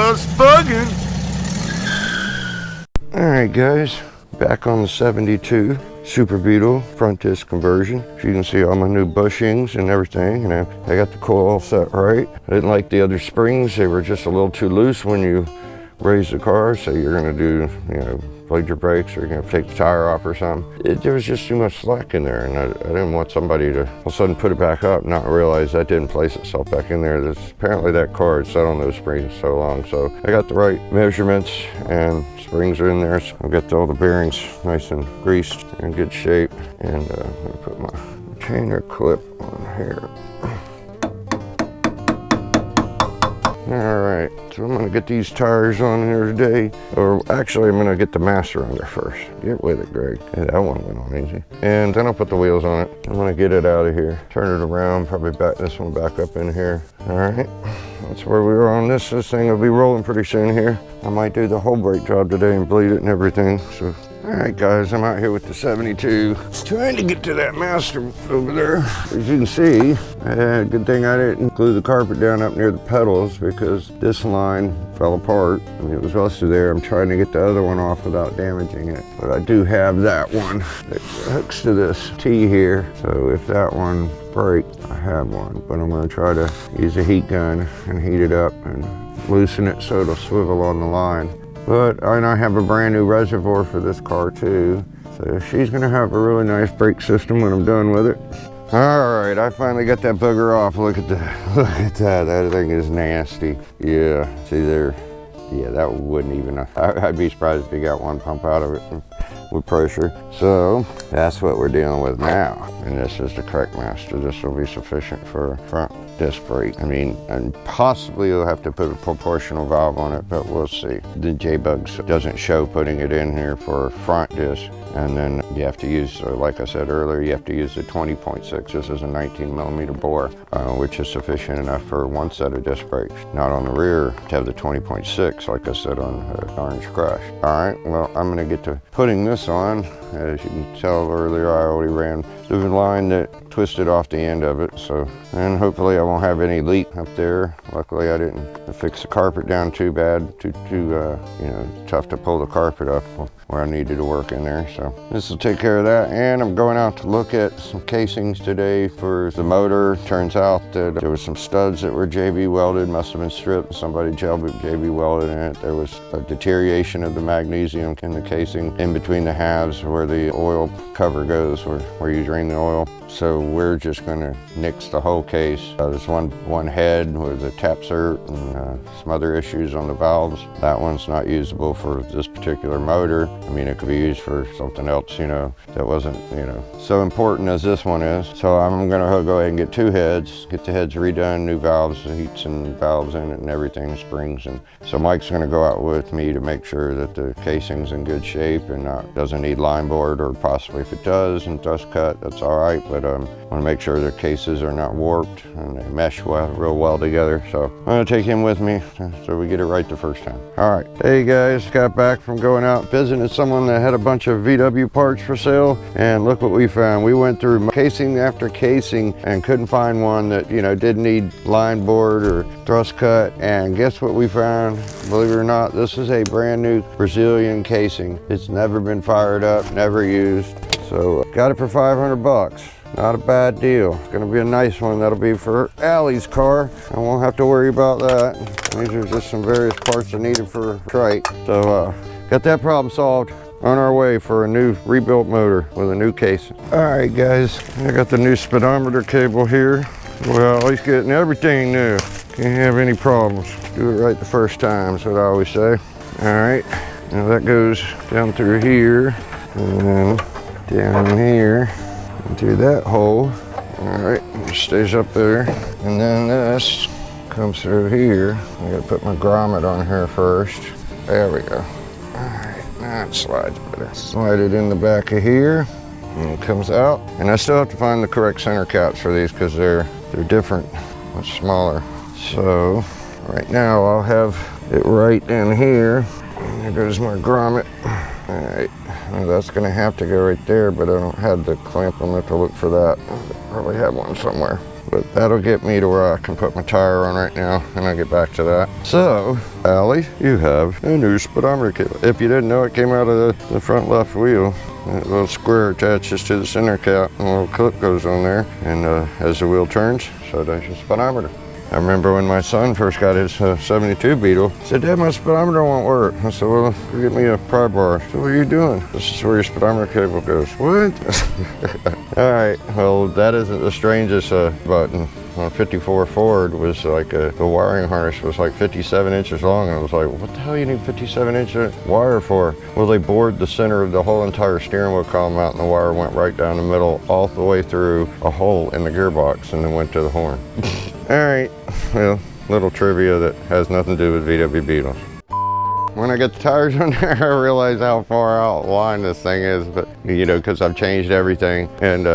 just bugging. Alright guys, back on the 72 Super Beetle front disc conversion. As you can see, all my new bushings and everything, and I got the coil set right. I didn't like the other springs. They were just a little too loose when you raise the car, so you're gonna do, blade your brakes, or you're gonna take the tire off or something. There was just too much slack in there, and I didn't want somebody to all of a sudden put it back up and not realize that didn't place itself back in there. Apparently that car had sat on those springs so long, so I got the right measurements and springs are in there. So I've got all the bearings nice and greased in good shape, and I'm gonna put my retainer clip on here. Alright, so I'm gonna get these tires on here today, or actually I'm gonna get the master under first. Get with it, Greg. Yeah, that one went on easy. And then I'll put the wheels on it. I'm gonna get it out of here, turn it around, probably back this one back up in here. Alright, that's where we are on this. This thing will be rolling pretty soon here. I might do the whole brake job today and bleed it and everything. So, alright guys, I'm out here with the 72, trying to get to that master over there. As you can see, good thing I didn't glue the carpet down up near the pedals, because this line fell apart. I mean, it was rusted there. I'm trying to get the other one off without damaging it. But I do have that one that hooks to this T here. So if that one breaks, I have one. But I'm gonna try to use a heat gun and heat it up and loosen it so it'll swivel on the line. But I have a brand new reservoir for this car too. So she's gonna have a really nice brake system when I'm done with it. All right, I finally got that bugger off. Look at that, look at that. That thing is nasty. Yeah, see there, yeah, that wouldn't even, I'd be surprised if you got one pump out of it with pressure. So that's what we're dealing with now. And this is the correct master. This will be sufficient for a front disc brake. I mean, and possibly you'll have to put a proportional valve on it, but we'll see. The J-Bugs doesn't show putting it in here for a front disc. And then you have to use, like I said earlier, you have to use the 20.6. This is a 19mm bore, which is sufficient enough for one set of disc brakes. Not on the rear to have the 20.6, like I said on Orange Crush. All right, well, I'm gonna get to putting this on. As you can tell earlier, I already ran the line that twisted off the end of it. So, and hopefully I won't have any leak up there. Luckily I didn't fix the carpet down too bad, too tough to pull the carpet up where I needed to work in there. So this will take care of that. And I'm going out to look at some casings today for the motor. Turns out that there was some studs that were JB welded, must have been stripped. Somebody JB welded in it. There was a deterioration of the magnesium in the casing in between the halves where the oil cover goes, where you drain the oil. So we're just gonna nix the whole case. There's one head with a tap cert and some other issues on the valves. That one's not usable for this particular motor. I mean, it could be used for something else, that wasn't, so important as this one is. So I'm gonna go ahead and get two heads, get the heads redone, new valves, heats and valves in it and everything, springs. And so Mike's gonna go out with me to make sure that the casing's in good shape and doesn't need line board, or possibly if it does and dust cut, that's all right. But I want to make sure their cases are not warped and they mesh real well together. So I'm going to take him with me so we get it right the first time. All right. Hey guys, got back from going out visiting someone that had a bunch of VW parts for sale, and look what we found. We went through casing after casing and couldn't find one that, didn't need line board or thrust cut. And guess what we found? Believe it or not, this is a brand new Brazilian casing. It's never been fired up, never used. So got it for 500 bucks. Not a bad deal. It's gonna be a nice one. That'll be for Allie's car. I won't have to worry about that. These are just some various parts I needed for trike. So got that problem solved. On our way for a new rebuilt motor with a new casing. All right guys, I got the new speedometer cable here. Well, he's getting everything new. Can't have any problems. Do it right the first time, is what I always say. All right, now that goes down through here and then down here into that hole. All right, it stays up there. And then this comes through here. I gotta put my grommet on here first. There we go. All right, now it slides better. Slide it in the back of here and it comes out. And I still have to find the correct center caps for these because they're different, much smaller. So right now I'll have it right in here. And there goes my grommet. All right, well, that's gonna have to go right there, but I don't have the clamp on it to look for that. I probably have one somewhere. but that'll get me to where I can put my tire on right now, and I'll get back to that. So, Allie, you have a new speedometer kit. If you didn't know, it came out of the front left wheel. A little square attaches to the center cap, and a little clip goes on there, and as the wheel turns, so does your speedometer. I remember when my son first got his 72 Beetle, he said, "Dad, my speedometer won't work." I said, "Well, go get me a pry bar." So, "What are you doing?" "This is where your speedometer cable goes." "What?" All right, well, that isn't the strangest button. On 54 Ford was like the wiring harness was like 57 inches long, and I was like, what the hell you need 57-inch wire for? Well, they bored the center of the whole entire steering wheel column out, and the wire went right down the middle all the way through a hole in the gearbox and then went to the horn. All right, well, little trivia that has nothing to do with VW Beetles. When I get the tires on there, I realize how far out of line this thing is, but you know, because I've changed everything, and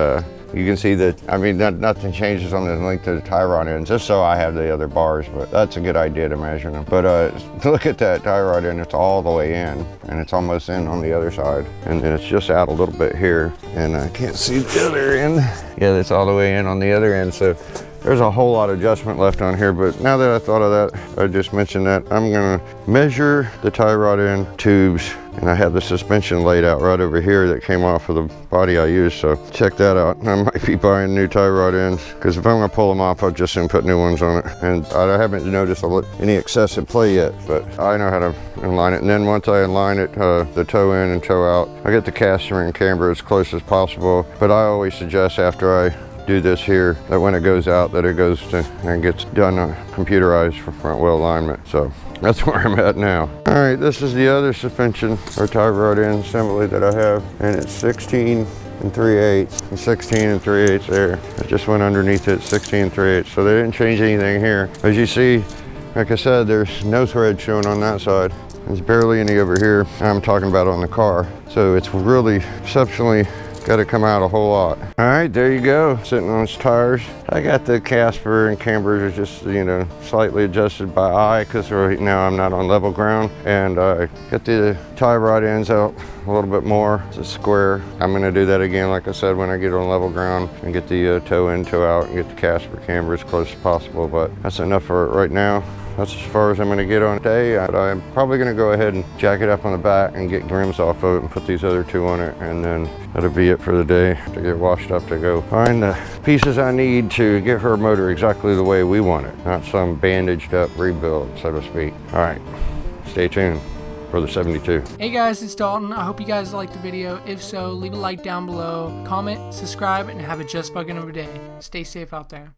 you can see that, I mean, nothing changes on the length of the tie rod end, just so I have the other bars, but that's a good idea to measure them. But look at that tie rod end, it's all the way in, and it's almost in on the other side. And then it's just out a little bit here, and I can't see the other end. Yeah, that's all the way in on the other end, so there's a whole lot of adjustment left on here. But now that I thought of that, I just mentioned that, I'm gonna measure the tie rod end tubes, and I have the suspension laid out right over here that came off of the body I used, so check that out. I might be buying new tie rod ends, because if I'm gonna pull them off, I'll just soon put new ones on it. And I haven't noticed any excessive play yet, but I know how to align it. And then once I align it, the toe in and toe out, I get the caster and camber as close as possible. But I always suggest after I do this here, that when it goes out, that it goes to and gets done computerized for front wheel alignment. So that's where I'm at now. All right, this is the other suspension or tie rod end assembly that I have, and it's 16 3/8 and 16 3/8 there. I just went underneath it 16 3/8, so they didn't change anything here. As you see, like I said, there's no thread showing on that side. There's barely any over here. I'm talking about on the car. So it's really exceptionally got to come out a whole lot. All right, there you go, sitting on its tires. I got the Casper and cambers are just, you know, slightly adjusted by eye, because right now I'm not on level ground. And I got the tie rod ends out a little bit more. It's a square. I'm gonna do that again, like I said, when I get on level ground, and get the toe in, toe out, and get the Casper camber as close as possible. But that's enough for it right now. That's as far as I'm going to get on today. I'm probably going to go ahead and jack it up on the back and get rims off of it and put these other two on it, and then that'll be it for the day. To get washed up to go find the pieces I need to get her motor exactly the way we want it, not some bandaged up rebuild, so to speak. All right, stay tuned for the 72. Hey guys, it's Dalton. I hope you guys liked the video. If so, leave a like down below, comment, subscribe, and have a just buggin' of a day. Stay safe out there.